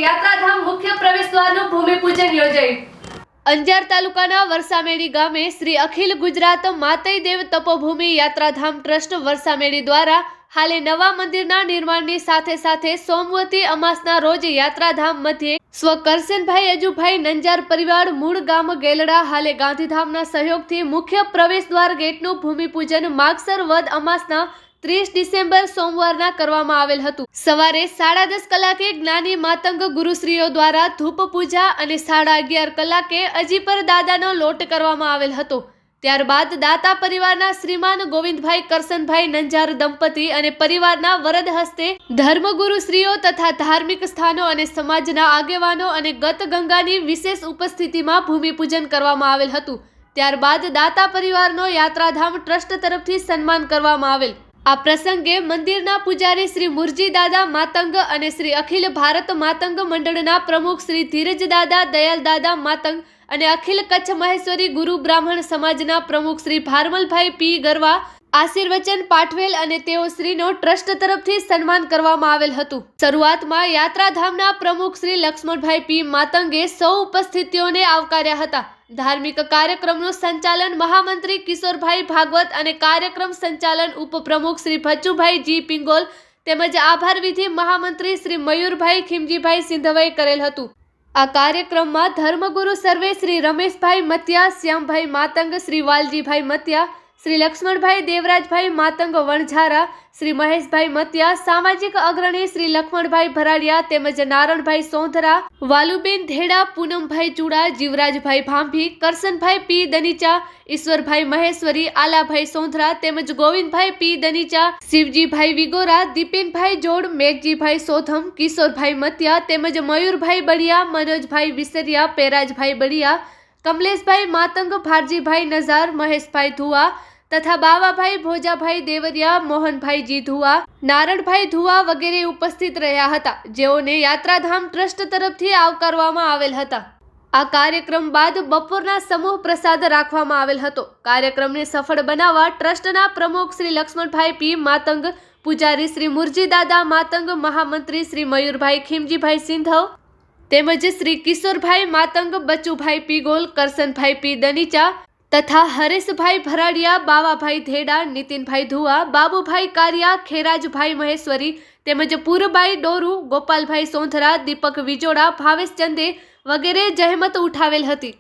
યાત્રાધામ મુખ્ય પ્રવેશદ્વારનું ભૂમિપૂજન યોજાયું। અંજાર તાલુકાના વરસામેડી ગામે શ્રી અખિલ ગુજરાત માતઈ દેવ તપોભૂમિ યાત્રાધામ ટ્રસ્ટ વરસામેડી દ્વારા હાલે નવા મંદિરના નિર્માણની સાથે સોમવતી અમાસના રોજ યાત્રાધામ મધ્યે સ્વ કરશનભાઈ અજુભાઈ નંજાર પરિવાર મૂળ ગામ ગેલડા હાલે ગાંધીધામના સહયોગથી મુખ્ય પ્રવેશદ્વાર ગેટનું ભૂમિપૂજન માગસર વદ અમાસના 30 ડિસેમ્બર સોમવારના કરવામાં આવેલ હતું। સવારે 10:30 કલાકે જ્ઞાની માતંગ ગુરુશ્રીઓ દ્વારા ધૂપ પૂજા અને 11:30 કલાકે અજીપર દાદાનો લોટ કરવામાં આવેલ હતો। ત્યારબાદ દાતા પરિવારના શ્રીમાન ગોવિંદભાઈ કરશનભાઈ નંજાર દંપતી અને પરિવારના વરદ હસ્તે ધર્મગુરુશ્રીઓ તથા ધાર્મિક સ્થાનો અને સમાજના આગેવાનો અને ગત ગંગાની વિશેષ ઉપસ્થિતિમાં ભૂમિપૂજન કરવામાં આવેલ હતું। ત્યારબાદ દાતા પરિવારનો યાત્રાધામ ટ્રસ્ટ તરફથી સન્માન કરવામાં આવેલ। આ પ્રસંગે મંદિરના પૂજારી શ્રી મુરજી દાદા માતંગ અને શ્રી અખિલ ભારત માતંગ મંડળના પ્રમુખ શ્રી ધીરજ દાદા દયાલ દાદા માતંગ અને અખિલ કચ્છ મહેશ્વરી ગુરુ બ્રાહ્મણ સમાજના પ્રમુખ શ્રી ભારમલભાઈ પી ગરવા આશીર્વચન પાઠવેલ અને તેઓ શ્રીનો ટ્રસ્ટ તરફથી સન્માન કરવામાં આવેલ હતું। શરૂઆતમાં યાત્રાધામના પ્રમુખ શ્રી લક્ષ્મણભાઈ પી માતંગે સૌ ઉપસ્થિતિઓને આવકાર્યા હતા। ધાર્મિક કાર્યક્રમનું સંચાલન મહામંત્રી કિશોરભાઈ ભાગવત અને કાર્યક્રમ સંચાલન ઉપપ્રમુખ શ્રી ભચ્ચુભાઈ જી પિંગોલ તેમજ આભાર વિધિ મહામંત્રી શ્રી મયુરભાઈ ખીમજીભાઈ સિંધવાએ કરેલ હતું। આ કાર્યક્રમમાં ધર્મગુરુ સર્વે શ્રી રમેશભાઈ મતિયા, શ્યામભાઈ માતંગ, શ્રી વાલજીભાઈ મતિયા, શ્રી લક્ષ્મણભાઈ દેવરાજભાઈ માતંગ વણઝારા, શ્રી મહેશભાઈ મતિયા, સામાજિક અગ્રણી શ્રી લક્ષ્મણભાઈ ભરાડિયા તેમજ નારણભાઈ સોંધરા, વાલુબેન ધેડા, પૂનમભાઈ ચુડા, જીવરાજભાઈ ભાંભી, કરશનભાઈ પી દનીચા, ઈશ્વરભાઈ મહેશ્વરી, આલાભાઈ સોંધરા તેમજ ગોવિંદભાઈ પી દનીચા, શિવજીભાઈ વિગોરા, દીપેનભાઈ જોડ, મેઘજીભાઈ સોધમ, કિશોરભાઈ મતિયા તેમજ મયુરભાઈ બળિયા, મનોજભાઈ વિસરિયા, પેરાજભાઈ બળિયા, કમલેશભાઈ માતંગ, ભારજીભાઈ નઝાર, મહેશભાઈ ધુઆ તથા બાવાભાઈ ભોજાભાઈ દેવરિયા, મોહનભાઈ જી ધુઆ, નારણભાઈ ધુઆ વગેરે ઉપસ્થિત રહ્યા હતા, જેઓને યાત્રાધામ ટ્રસ્ટ તરફથી આવકારવામાં આવેલ હતા। આ કાર્યક્રમ બાદ બપોરના સમૂહ પ્રસાદ રાખવામાં આવેલ હતો। કાર્યક્રમને સફળ બનાવવા ટ્રસ્ટના પ્રમુખ શ્રી લક્ષ્મણભાઈ પી માતંગ, પૂજારી શ્રી મુરજી દાદા માતંગ, મહામંત્રી શ્રી મયુરભાઈ ખીમજીભાઈ સિંધવ તેમજ શ્રી કિશોરભાઈ માતંગ, બચુભાઈ પીગોલ, કરશનભાઈ પી દનીચા તથા હરેશભાઈ ભરાડિયા, બાવાભાઈ ધેડા, નીતિનભાઈ ધુઆ, બાબુભાઈ કારિયા, ખેરાજભાઈ મહેશ્વરી તેમજ પૂરબાઈ ડોરુ, ગોપાલભાઈ સોંધરા, દીપક વિજોડા, ભાવેશ ચંદે વગેરે જહેમત ઉઠાવેલ હતી।